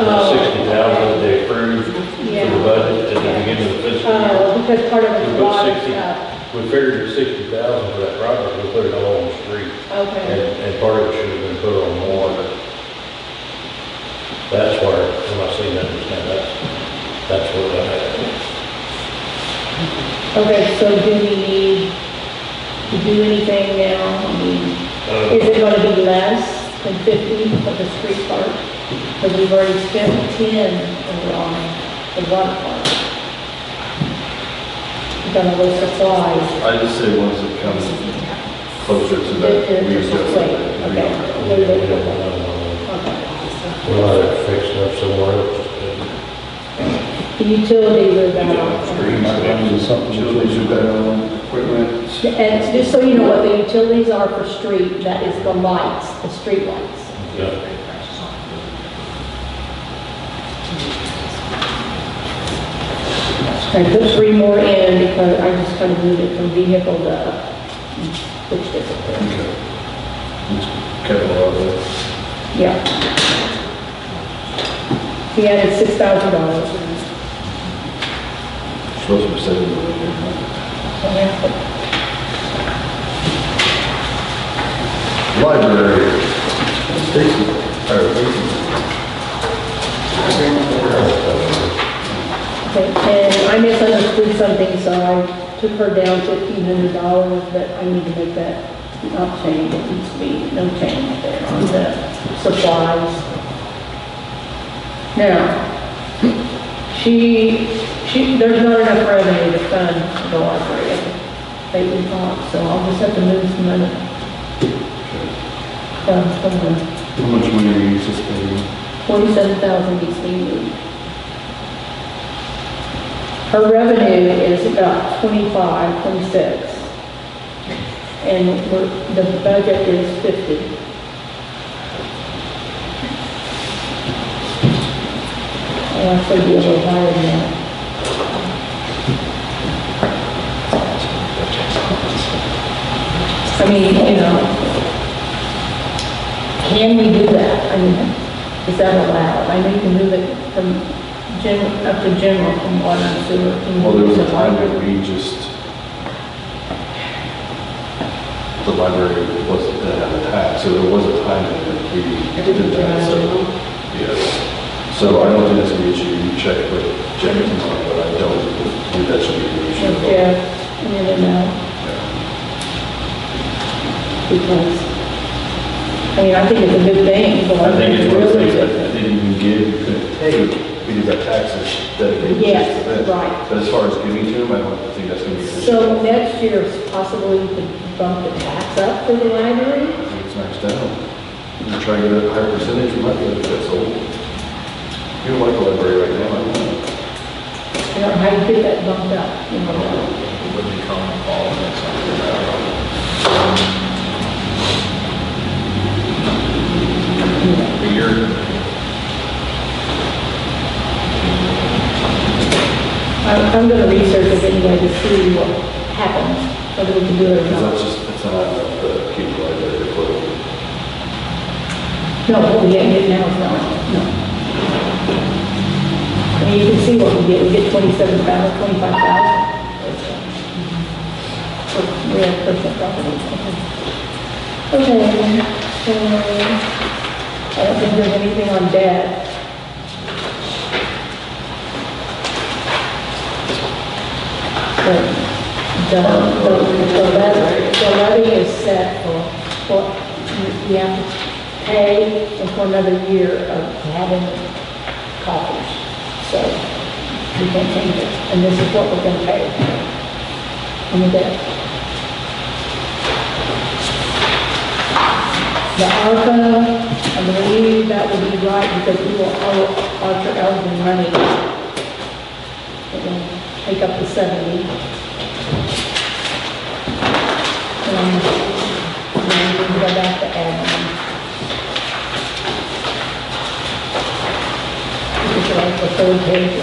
Oh. 60,000 that they approved for Yeah. the budget at the beginning of the fiscal year. Because part of We it's put water 60, stuff. we figured at 60,000 for that project, we put it all on the street. Okay. And part of it should have been put on water. That's where, when I seen that, just now, that's what I had. Okay, so do we need to do anything now? I mean, is it gonna be less than 50 for the street part? Because we've already spent 10 on the water part. We've done a list of supplies. I just say ones that come closer to that. We just have Okay. We'll have it fixed up somewhere else. The utilities are down. Utilities are down, equipment. And just so you know what the utilities are for street, that is the lights, the street lights. Yeah. I put 3 more in because I just kind of moved it from vehicle to which discipline. Okay. Kevin, all that. Yeah. He added $6,000. Supposed to be 7 million. Library. Stacy, or Stacy. Okay, and I misunderstood something, so I took her down $1,500, but I need to make that not change. It needs to be no change there on the supplies. Now, there's not enough revenue to fund the library, they thought, so I'll just have to move some money. From the How much money are you anticipating? 47,000 needs to be moved. Her revenue is about 25, 26. And the budget is 50. I'll actually be a little higher than that. I mean, can we do that? I mean, is that allowed? I know you can move it from general, up to general from water and sewer. Can you Well, there was do a time something? that we just, the library wasn't gonna have a tax, so there was a time that we did that, so, yes. So I don't think that's an issue, you check with Jeff tomorrow, but I don't think that should be an issue. at all. Yeah, you never know, because, I mean, I think it's a good thing. but I think it's one of the really things good. that I didn't even give, you couldn't take, because that tax is dedicated Yes, just to that. right. But as far as giving to them, I don't think that's gonna be an issue. So next year, possibly you could bump the tax up for the library? I think it's maxed out. You try to get a higher percentage, you might be able to get sold. You don't like the library right now, I don't know. I don't know how you get that bumped up, What do you call it, Paul, and something a year? I'm gonna research it anyway to see what happens, whether we can do it or Because not. that's just, it's not enough to keep the library afloat. No, what we get now is not, no. I mean, you can see what we get 27,000, 25,000. We have personal property. Okay, so, I don't think there's anything on debt. But the levy is set for what you have to pay and for another year of having coffers. So we can't change it. And this is what we're gonna pay on the debt. The ARPA, I believe that would be right because we will owe Archer Elgin money. It will take up to 70. And then we can go back to admin. This is like the third page.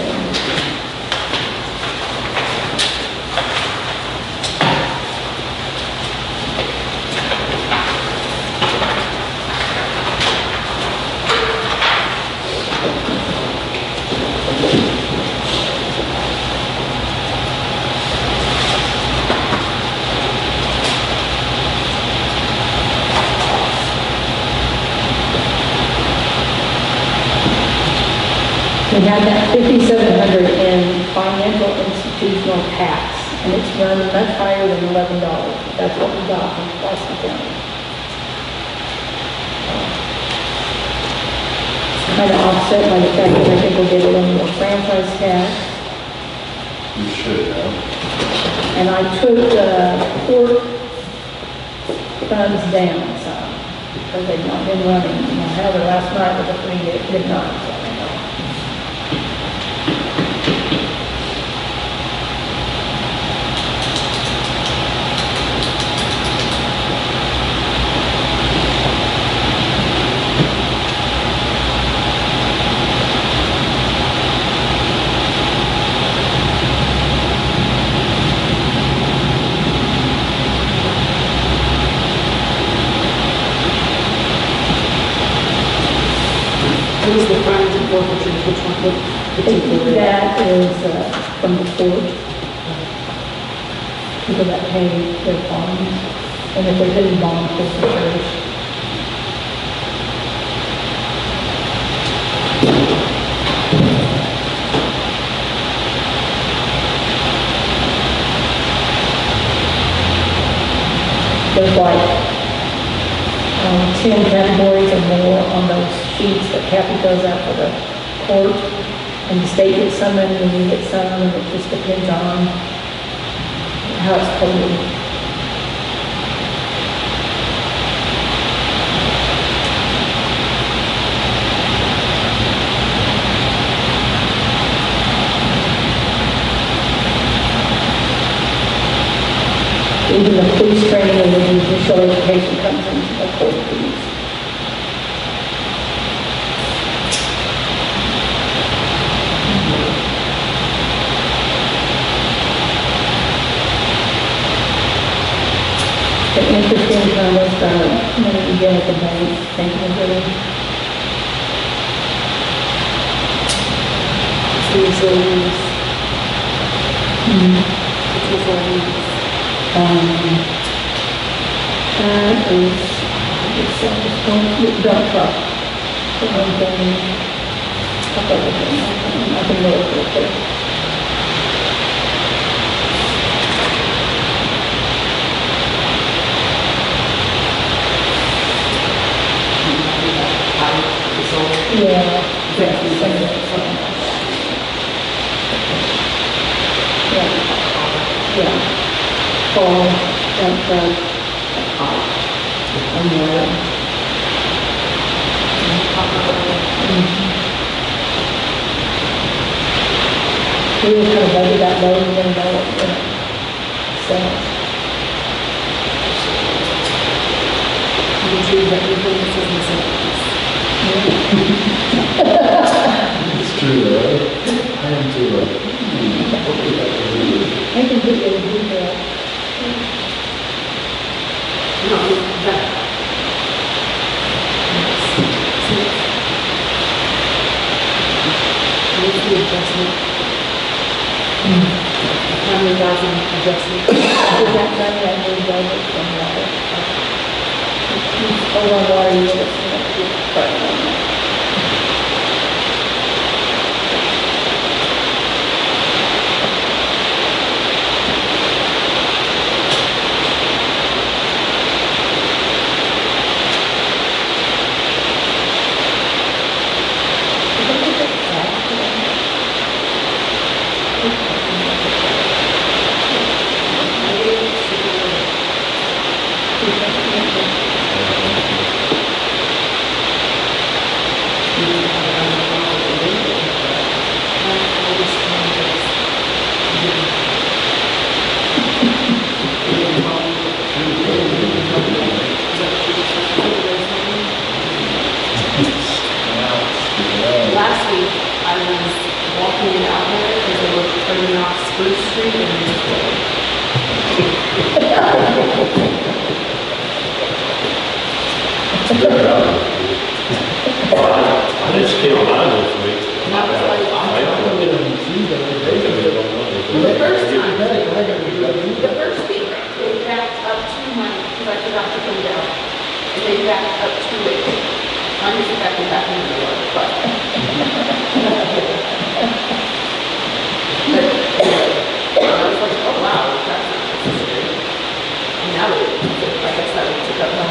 We have that 5,700 in financial institutional tax, and it's run much higher than $11. That's what we got from Boston County. Kind of offset by the fact that I think we'll get a little more franchise tax. You should have. And I took court funds down some, because they've not been running. However, last night was a pretty good night. So. What is the fines and forfeitures, which one, the two? That is from the court. People that pay their bonds, and if they're getting bond forfeitures. There's like 10 categories or more on those sheets that Kathy goes out for the court, and the state gets some and we get some, and it just depends on how it's coded. Even the police training and the judicial education comes into the court fees. The interest money we get at the bank, thinking of it. Miscellaneous. It's miscellaneous. That is, it's going, dump truck. The one thing, I can look real quick. Yeah. Yeah. Fall, dump truck. And we were kind of budget that low, and then know what, so. It's true, though. I am too, I can put it in detail. What's the adjustment? How many thousand adjustment? Is that money I need budget from water? Hold on, water units. Last week, I was walking in out there because they were turning off Spruce Street and it was closed. I just came by this week. And I was like, the first week, they backed up to my, because I forgot to come down, and they backed up to it. I'm just backing back in the door, but. I was like, oh wow, that's not necessary. And now it, I guess that would took up my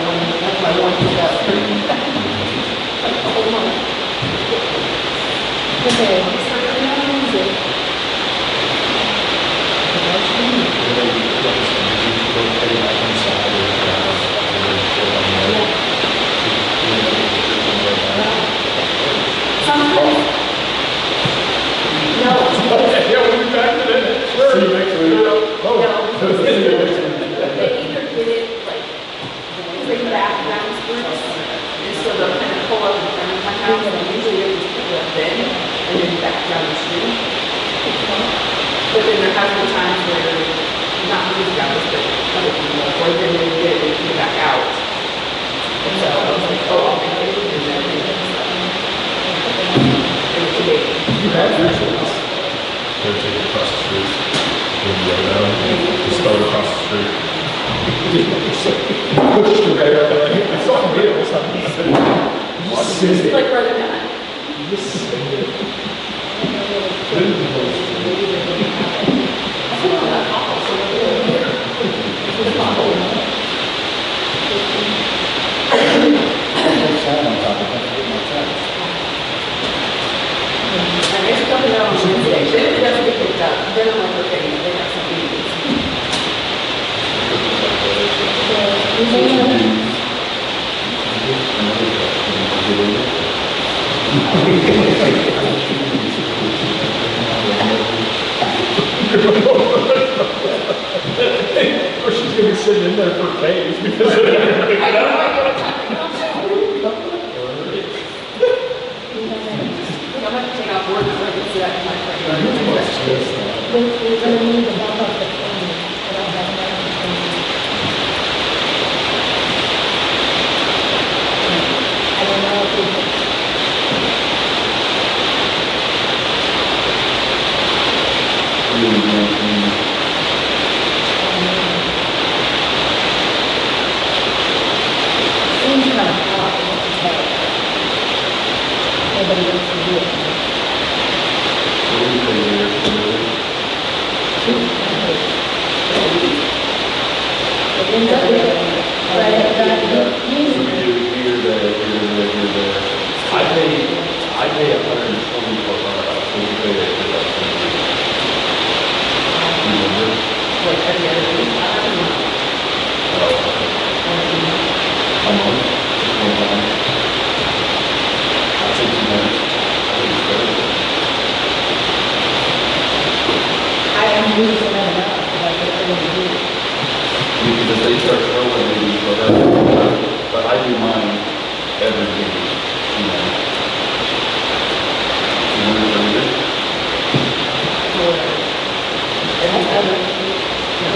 one pickup. Like, oh my. Okay. Sometimes. No. Yeah, we'll be back to that. Sure. See you next week. No. They either get it like, they back down Spruce, and so they'll kind of pull up in front of my house, and usually they just pull up then, and then back down the street. But then there has been times where, not these guys, but other people, or then they get it, they come back out. And so I was like, oh, I'll make it, and then they did today. You have your choice. Go take it across the street. Go down, just throw it across the street. Push the guy out there. It's on wheels. Just like running that. And there's a couple of on Wednesday, then it doesn't get picked up, then I'm like, okay, they have some meetings. Or she's gonna be sitting in there for days because of everything. I don't know, I go to time. I'm gonna take off work so I can sit out in my front yard. We're gonna need to bump up the training. I don't have enough training.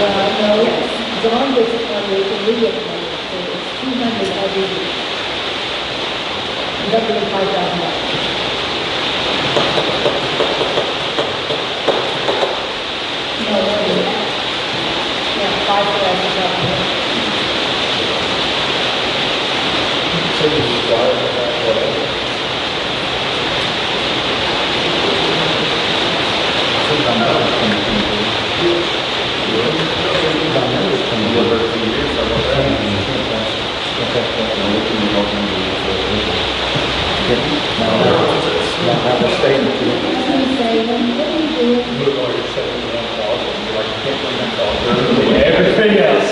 Well, no, John gets it one week and we get it one week, so it's 200 every week. That would be $5,000. No, yeah, $5,000. So this is why, Now, have a statement. You say, well, what do you do? look all your 71,000, you're like, you can't bring that thought. Everything else,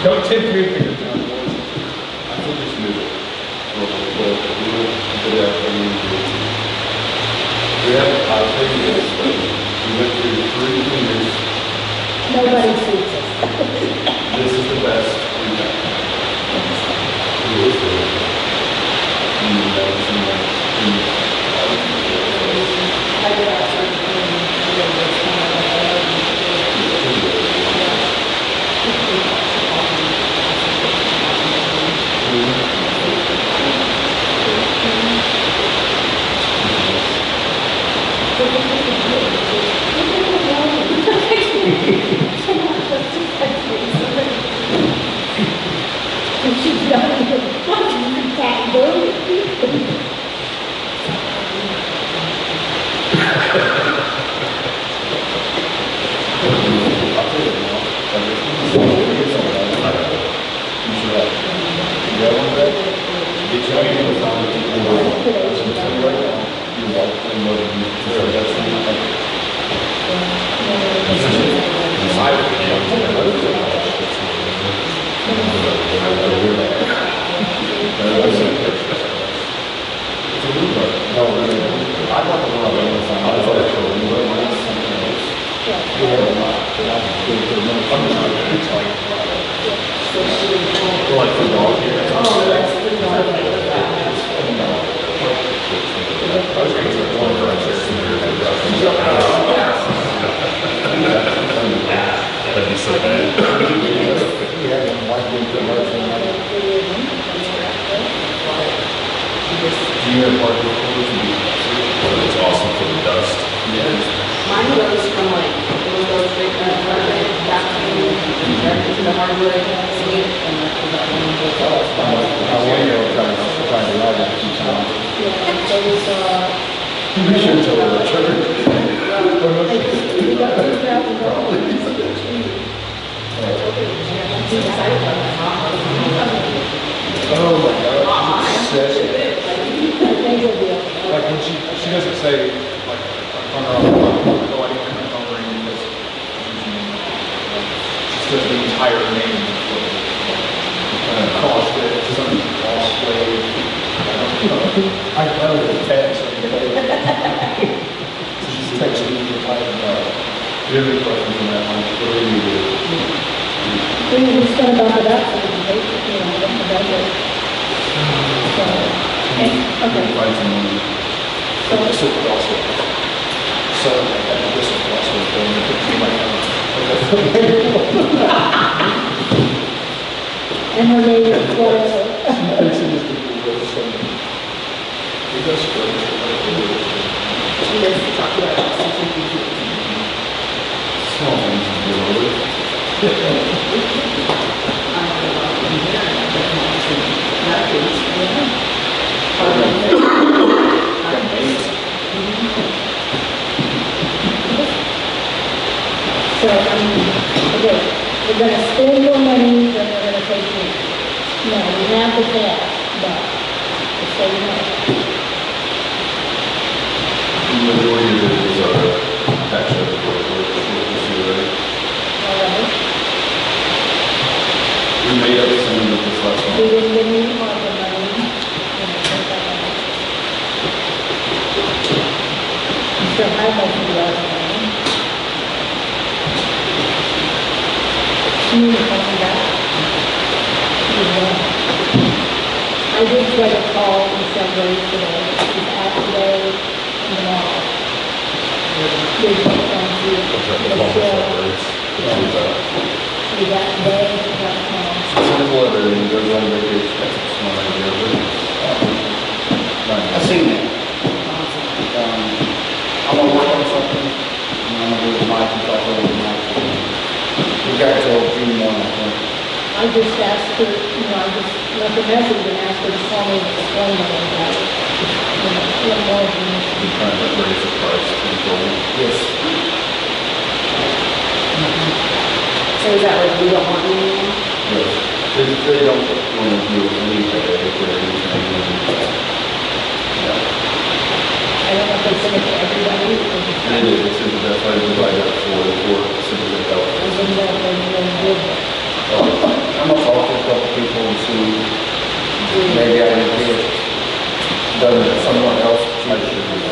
don't tempt me with your tongue, boys. I think it's new. I'll tell you this, we went through 3 years, Nobody suits us. this is the best we've got. I did ask her, She's done it. What can't do? That'd be so bad. It's awesome for the dust. mine goes from like, it goes straight from the hardwood back to the hardwood, sweet, and that one goes all. We should tell her the church. You got $2,000. Oh my God, she's obsessed. They will be okay. Like when she doesn't say, like, on her own, oh, I need to come over and this. She says the entire name. Cost it, some lost way. I know the text. She's texting me the title. Do you have any questions on that one? What do you do? We just gotta bump it up so we can pay, bump the budget. So, okay. Find some money. But this would also, so this would also go into And her name is whatever. It does good. She lives to talk about CCTV. Small things to get over. So, okay, we're gonna spend more money than we're gonna take in. No, we have the cash, but, just so you know. The majority of it is tax revenue. All right? We made up some of this last We month. didn't get any ARPA money. So how much do you ARPA money? You need to call me back. I did get a call from somebody today, she's out today and tomorrow. They just want to, she got today, she got tomorrow. Simple everything, goes on vacation, that's a smart idea, but. I've seen that. I'm gonna work on something, and I'm gonna do it Mike and talk over Mike. We've got till June 1, I think. I just asked her, I just left a message and asked her to call me and explain all about it. A little more information. You trying to raise the price to the goal. Yes. So is that like we don't want any anymore? Yes. They don't want to do any headache or anything. I don't know if it's in for everybody or just. And it is, that's why we divide up for citizen I health. think that they really did that. I'm gonna talk to a couple people and see, maybe I can get it done somewhere else. I should be.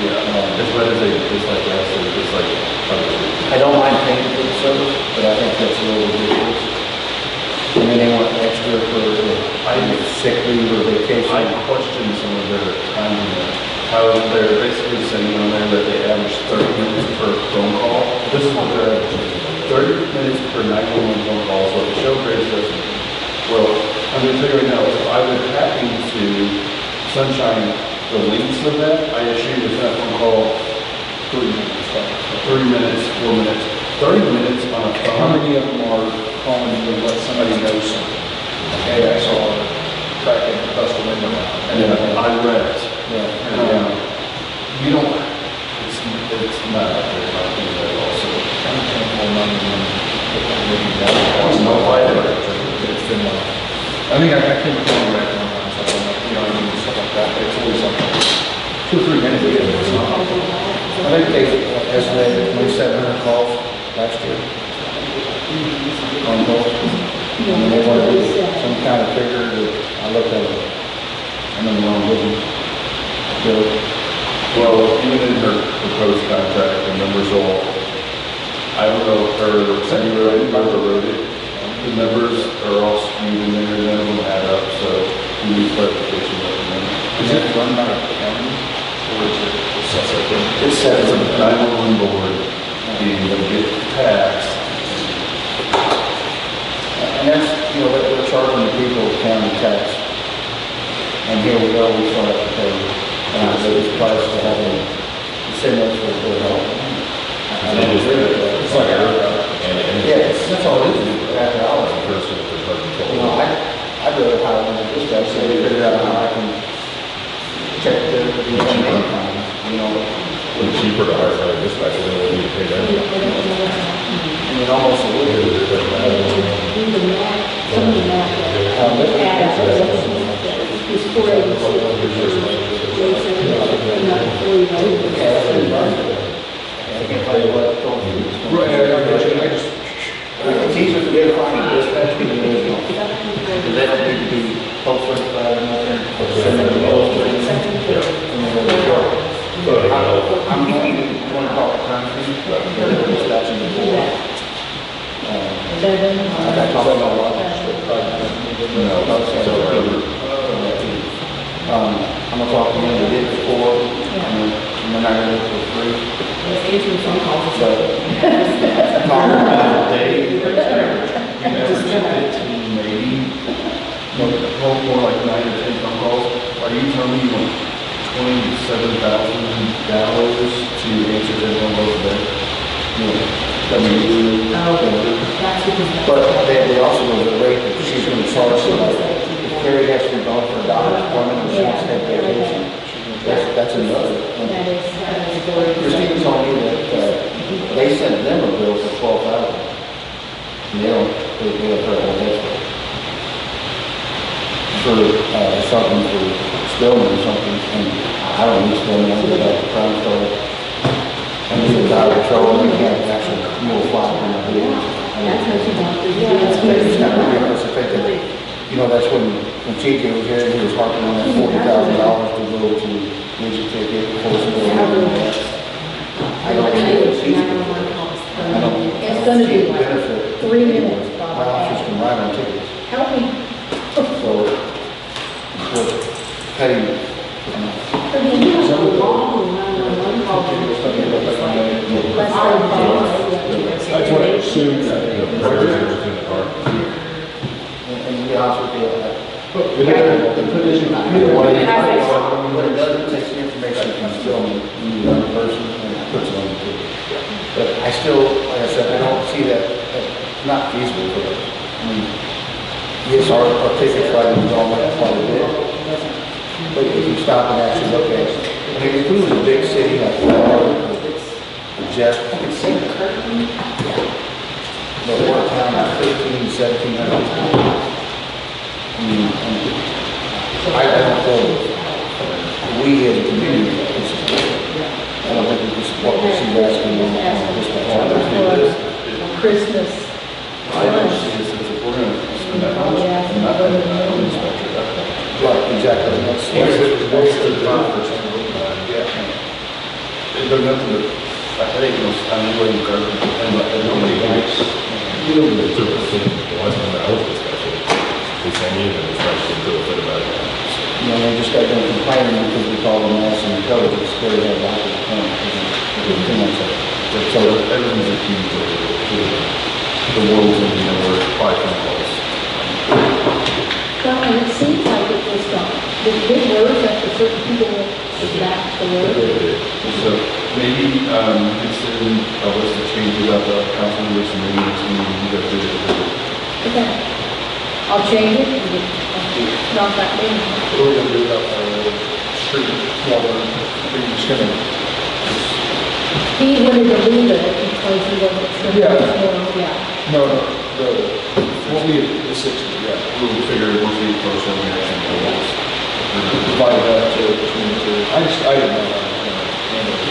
Yeah, as well as they, just like us, it's just like others. I don't mind paying for the service, but I think that's a little ridiculous. And then they want extra for sick leave or vacation. I question some of their time limit. How they're basically saying on there that they average 30 minutes per phone call. This is what they're averaging. 30 minutes per 911 phone call, so the show grade says, well, I'm going to tell you right now, if I would happen to sunshine the links of that, I assure you it's not phone call 30 minutes, 4 minutes, 30 minutes on a phone. How many of them are calling to let somebody know something? Hey, I saw a crack in the bust window. And then I read it. Yeah. You don't, it's not out there, I think that also. I'm paying more money than It's no fighter. it's been, I mean, I can call you back one time, something like, I mean, stuff like that, it's always like 2 or 3 minutes. It's not. I think they estimated 2,700 calls last year. On both. And they want to do some kind of figure that I looked at it. I know you're on business. Well, even in her proposed contract, the numbers all, I don't know if her, sent you already, Martha wrote it. The numbers are all skewed in there, none of them add up, so we need clarification of them. Is it run by a county or is it separate? It's set It's as a a 911 board, and they get taxed. And that's, they're charging the people county tax. And here we go, we start to pay, this price to have them send us for their help. I don't agree with that. It's like a, Yes, that's all it is, after hours. Versus the drug control. I'd rather hire one of this guy, so they figure out how I can check the income, It's cheaper to hire a dispatcher than it would be to pay them. and then almost a little bit. Do the math, some of the math, add up, it's 486. I can tell you what, right, I just, it's easier for me to find a dispatch than it is, because they don't need to be post certified or nothing. Send them to post certified. I'm going to call it time sheet, but they're dispatching the board. I got talked about a lot. I'm gonna talk to them, they did it before, and they're not gonna do it for free. It's answering phone calls. So, talk about a day, You average 15 maybe, more like 9 or 10 phone calls. Are you telling me you want $27,000 to answer that one load a day? I mean, That's because. but they also know the rate that she's gonna charge somebody. If Carrie has to be gone for a doctor's appointment, or she has to take vacation, that's another. That is very. Christine told me that, they sent them a bill for 12,000. And they don't, they have her own extra. For, something for spilling or something, and I don't need spilling, I get back to crime story. And this is out of control, we can't actually move fly on the wheels. That's how she wants to do It's kind of it. ridiculous to think that, that's when TJ was here, he was harping on that $40,000 to go to music ticket, force bill. I don't see it. I don't. It's gonna be like Benefit. 3 minutes, My Bob. officers can write on tickets, Help me. so, unfortunately, pay. But then you have a long run on one call. Less than five. That's what I assumed. The records within the car. And to be honest with you, what it does, it takes the information from still the other person and it puts it on the ticket. But I still, like I said, I don't see that, that's not feasible for us. I mean, yes, our ticket writing is all that quite a bit. But if you stop and actually look at it, I mean, if it was a big city like Florida, Jeff, you can see the curtain. But one town, 1,500, 1,700. I don't feel we as a community can support it. I don't think we can support what she's asking on this department. Christmas. I don't see this as if we're gonna spend that much, I'm not gonna, inspector, Right, exactly. That's Even if it was most of the time for some reason, yeah. There's no nothing to, I think, I'm really encouraging, and like, nobody likes, you know, the 2%, the last time I was especially, we send you, and it's actually feel good about it. You know, they just got done complaining because we called them mass and intelligence, scared they had back to the phone. Too much of it. So everything's a key to the world, and you know, we're quite close. Well, and it seems like it just, the big words after certain people went back to work. So maybe, consider a list of changes at the council meetings, and maybe next meeting, you go through it. Okay. I'll change it, and not that many. What are we gonna do about our street water? Are you just gonna? He wanted to leave it because he wasn't sure. Yeah. Yeah. No, what we, the 60, yeah. We'll figure it once we get closer, we actually know what's. Divide that to between the two. I didn't know how to handle it.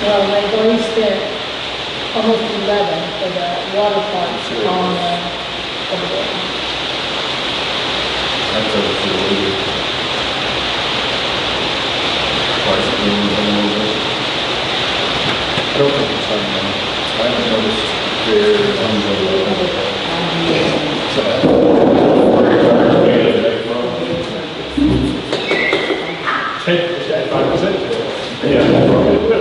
Well, they've already spent almost 11 for the water parks on, over there. That's a really good. Price of doing it a little bit. I don't think it's on there. I haven't noticed there, Hey, 5%? Yeah.